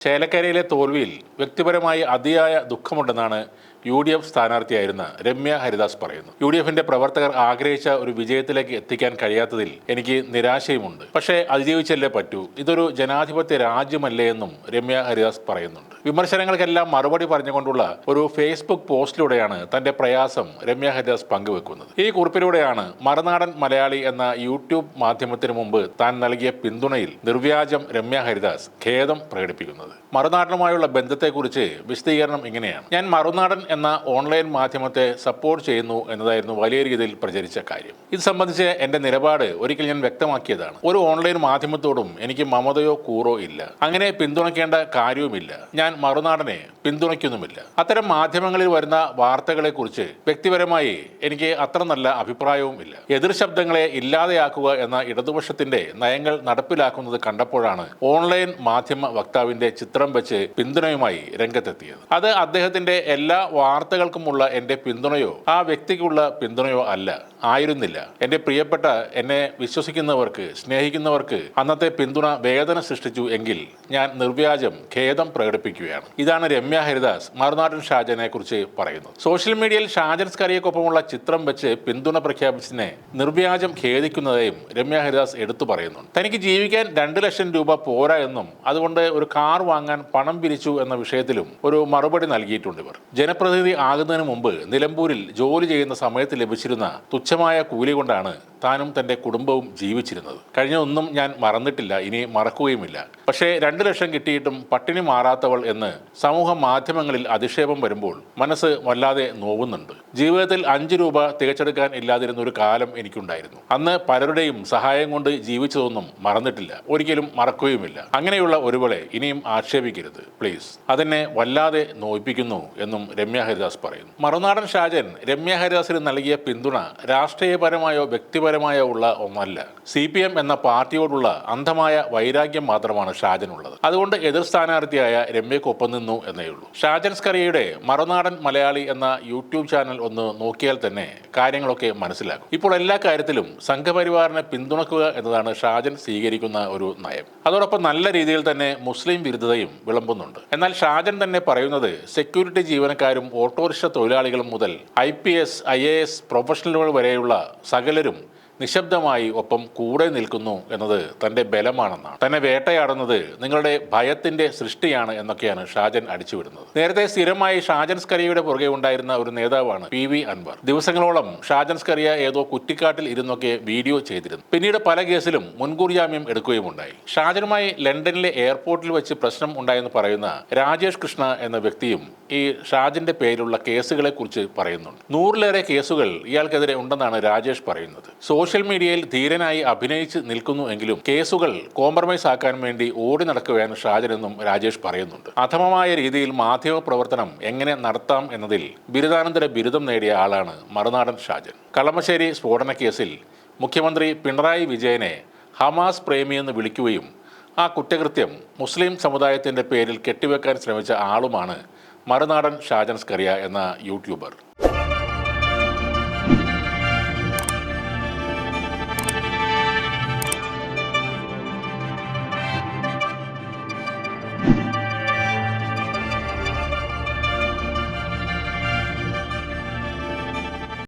ചേലക്കരയിലെ തോൽവിയിൽ വ്യക്തിപരമായി അതിയായ ദുഃഖമുണ്ടെന്നാണ് UDF സ്ഥാനാർത്ഥിയായിരുന്ന രമ്യ ഹരിദാസ് പറയുന്നു. UDFന്റെ പ്രവർത്തകർ ആഗ്രഹിച്ച ഒരു വിജയത്തിലേക്ക് എത്തിക്കാൻ കഴിയാത്തതിൽ എനിക്ക് നിരാശയുമുണ്ട്. പക്ഷേ അതിജീവിച്ചല്ലേ പറ്റൂ. ഇതൊരു ജനാധിപത്യ രാജ്യമല്ലേ എന്നും രമ്യ ഹരിദാസ് പറയുന്നുണ്ട്. വിമർശനങ്ങൾക്കെല്ലാം മറുപടി പറഞ്ഞുകൊണ്ടുള്ള ഒരു ഫേസ്ബുക്ക് പോസ്റ്റിലൂടെയാണ് തന്റെ പ്രയാസം രമ്യ ഹരിദാസ് പങ്കുവെക്കുന്നത്. ഈ കുറിപ്പിലൂടെയാണ് മറുനാടൻ മലയാളി എന്ന യൂട്യൂബ് മാധ്യമത്തിന് മുമ്പ് താൻ നൽകിയ പിന്തുണയിൽ നിർവ്യാജം രമ്യ ഹരിദാസ് ഖേദം പ്രകടിപ്പിക്കുന്നത്. മറുനാടനുമായുള്ള ബന്ധത്തെക്കുറിച്ച് വിശദീകരണം ഇങ്ങനെയാണ്: ഞാൻ മറുനാടൻ എന്ന ഓൺലൈൻ മാധ്യമത്തെ സപ്പോർട്ട് ചെയ്യുന്നു എന്നതായിരുന്നു വലിയ രീതിയിൽ പ്രചരിച്ച കാര്യം. ഇത് സംബന്ധിച്ച് എന്റെ നിലപാട് ഒരിക്കൽ ഞാൻ വ്യക്തമാക്കിയതാണ്. ഒരു ഓൺലൈൻ മാധ്യമത്തോടും എനിക്ക് മമതയോ കൂറോ ഇല്ല. അങ്ങനെ പിന്തുണയ്ക്കേണ്ട കാര്യവുമില്ല. ഞാൻ മറുനാടനെ പിന്തുണയ്ക്കുന്നുമില്ല. അത്തരം മാധ്യമങ്ങളിൽ വരുന്ന വാർത്തകളെക്കുറിച്ച് വ്യക്തിപരമായി എനിക്ക് അത്ര നല്ല അഭിപ്രായവുമില്ല. എതിർ ശബ്ദങ്ങളെ ഇല്ലാതെയാക്കുക എന്ന ഇടതുപക്ഷത്തിന്റെ നയങ്ങൾ നടപ്പിലാക്കുന്നത് കണ്ടപ്പോഴാണ് ഓൺലൈൻ മാധ്യമ വക്താവിന്റെ ചിത്രം വെച്ച് പിന്തുണയുമായി രംഗത്തെത്തിയത്. അത് അദ്ദേഹത്തിന്റെ എല്ലാ വാർത്തകൾക്കുമുള്ള എന്റെ പിന്തുണയോ ആ വ്യക്തിക്കുള്ള പിന്തുണയോ ആയിരുന്നില്ല. എന്റെ പ്രിയപ്പെട്ട എന്നെ വിശ്വസിക്കുന്നവർക്ക്, സ്നേഹിക്കുന്നവർക്ക് അന്നത്തെ പിന്തുണ വേദന സൃഷ്ടിച്ചു എങ്കിൽ ഞാൻ നിർവ്യാജം ഖേദം പ്രകടിപ്പിക്കുകയാണ്. ഇതാണ് രമ്യ ഹരിദാസ് മറുനാടൻ ഷാജനെ കുറിച്ച് പറയുന്നത്. സോഷ്യൽ മീഡിയയിൽ ഷാജൻ സ്കറിയക്കൊപ്പമുള്ള ചിത്രം വെച്ച് പിന്തുണ പ്രഖ്യാപിച്ചതിനെ നിർവ്യാജം ഖേദിക്കുന്നതായും രമ്യ ഹരിദാസ് എടുത്തു പറയുന്നുണ്ട്. തനിക്ക് ജീവിക്കാൻ 2 ലക്ഷം രൂപ പോരാ എന്നും അതുകൊണ്ട് ഒരു കാർ വാങ്ങാൻ പണം പിരിച്ചു എന്ന വിഷയത്തിലും ഒരു മറുപടി നൽകിയിട്ടുണ്ട് ഇവർ. ജനപ്രതിനിധി ആകുന്നതിന് മുമ്പ് നിലമ്പൂരിൽ ജോലി ചെയ്യുന്ന സമയത്ത് ലഭിച്ചിരുന്ന തുച്ഛമായ കൂലി കൊണ്ടാണ് താനും തന്റെ കുടുംബവും ജീവിച്ചിരുന്നത്. കഴിഞ്ഞൊന്നും ഞാൻ മറന്നിട്ടില്ല, ഇനി മറക്കുകയുമില്ല. പക്ഷേ 2 ലക്ഷം കിട്ടിയിട്ടും പട്ടിണി മാറാത്തവൾ എന്ന് സമൂഹ മാധ്യമങ്ങളിൽ അധിക്ഷേപം വരുമ്പോൾ മനസ്സ് വല്ലാതെ നോവുന്നുണ്ട്. ജീവിതത്തിൽ 5 രൂപ തികച്ചെടുക്കാൻ ഇല്ലാതിരുന്ന ഒരു കാലം എനിക്കുണ്ടായിരുന്നു. അന്ന് പലരുടെയും സഹായം കൊണ്ട് ജീവിച്ചതൊന്നും മറന്നിട്ടില്ല, ഒരിക്കലും മറക്കുകയുമില്ല. അങ്ങനെയുള്ള ഒരുവളെ ഇനിയും ആക്ഷേപിക്കരുത് പ്ലീസ്. അതെന്നെ വല്ലാതെ നോയിപ്പിക്കുന്നു എന്നും രമ്യ ഹരിദാസ് പറയുന്നു. മറുനാടൻ ഷാജൻ രമ്യ ഹരിദാസിന് നൽകിയ പിന്തുണ രാഷ്ട്രീയപരമായോ വ്യക്തിപരമായോ ഉള്ള ഒന്നല്ല. CPM എന്ന പാർട്ടിയോടുള്ള അന്ധമായ വൈരാഗ്യം മാത്രമാണ് ഷാജനുള്ളത്. അതുകൊണ്ട് എതിർ സ്ഥാനാർത്ഥിയായ രമ്യക്കൊപ്പം നിന്നു എന്നേയുള്ളൂ. ഷാജൻ സ്കറിയയുടെ മറുനാടൻ മലയാളി എന്ന യൂട്യൂബ് ചാനൽ ഒന്ന് നോക്കിയാൽ തന്നെ കാര്യങ്ങളൊക്കെ മനസ്സിലാക്കും. ഇപ്പോൾ എല്ലാ കാര്യത്തിലും സംഘപരിവാറിനെ പിന്തുണക്കുക എന്നതാണ് ഷാജൻ സ്വീകരിക്കുന്ന ഒരു നയം. അതോടൊപ്പം നല്ല രീതിയിൽ തന്നെ മുസ്ലിം വിരുദ്ധതയും വിളമ്പുന്നുണ്ട്. എന്നാൽ ഷാജൻ തന്നെ പറയുന്നത് സെക്യൂരിറ്റി ജീവനക്കാരും ഓട്ടോറിക്ഷ തൊഴിലാളികളും മുതൽ IPS IAS പ്രൊഫഷണലുകൾ വരെയുള്ള സകലരും നിശബ്ദമായി ഒപ്പം കൂടെ നിൽക്കുന്നു എന്നത് തന്റെ ബലമാണെന്നാണ്. തന്നെ വേട്ടയാടുന്നത് നിങ്ങളുടെ ഭയത്തിന്റെ സൃഷ്ടിയാണ് എന്നൊക്കെയാണ് ഷാജൻ അടിച്ചുവിടുന്നത്. നേരത്തെ സ്ഥിരമായി ഷാജൻ സ്കറിയയുടെ പുറകെ ഉണ്ടായിരുന്ന ഒരു നേതാവാണ് PV അൻവർ. ദിവസങ്ങളോളം ഷാജൻ സ്കറിയ ഏതോ കുറ്റിക്കാട്ടിൽ ഇരുന്നൊക്കെ വീഡിയോ ചെയ്തിരുന്നു. പിന്നീട് പല കേസിലും മുൻകൂർ ജാമ്യം എടുക്കുകയുമുണ്ടായി. ഷാജനുമായി ലണ്ടനിലെ എയർപോർട്ടിൽ വെച്ച് പ്രശ്നം ഉണ്ടായെന്ന് പറയുന്ന രാജേഷ് കൃഷ്ണ എന്ന വ്യക്തിയും ഈ ഷാജന്റെ പേരിലുള്ള കേസുകളെ കുറിച്ച് പറയുന്നുണ്ട്. 100-ലേറെ കേസുകൾ ഇയാൾക്കെതിരെ ഉണ്ടെന്നാണ് രാജേഷ് പറയുന്നത്. സോഷ്യൽ മീഡിയയിൽ ധീരനായി അഭിനയിച്ച് നിൽക്കുന്നു എങ്കിലും കേസുകൾ കോംപ്രമൈസ് ആക്കാൻ വേണ്ടി ഓടി നടക്കുകയാണ് ഷാജനെന്നും രാജേഷ് പറയുന്നുണ്ട്. അധമമായ രീതിയിൽ മാധ്യമ പ്രവർത്തനം എങ്ങനെ നടത്താം എന്നതിൽ ബിരുദാനന്തര ബിരുദം നേടിയ ആളാണ് മറുനാടൻ ഷാജൻ. കളമശ്ശേരി സ്ഫോടന കേസിൽ മുഖ്യമന്ത്രി പിണറായി വിജയനെ ഹമാസ് പ്രേമിയെന്ന് വിളിക്കുകയും ആ കുറ്റകൃത്യം മുസ്ലിം സമുദായത്തിന്റെ പേരിൽ കെട്ടിവെക്കാൻ ശ്രമിച്ച ആളുമാണ് മറുനാടൻ ഷാജൻ സ്കറിയ എന്ന യൂട്യൂബർ.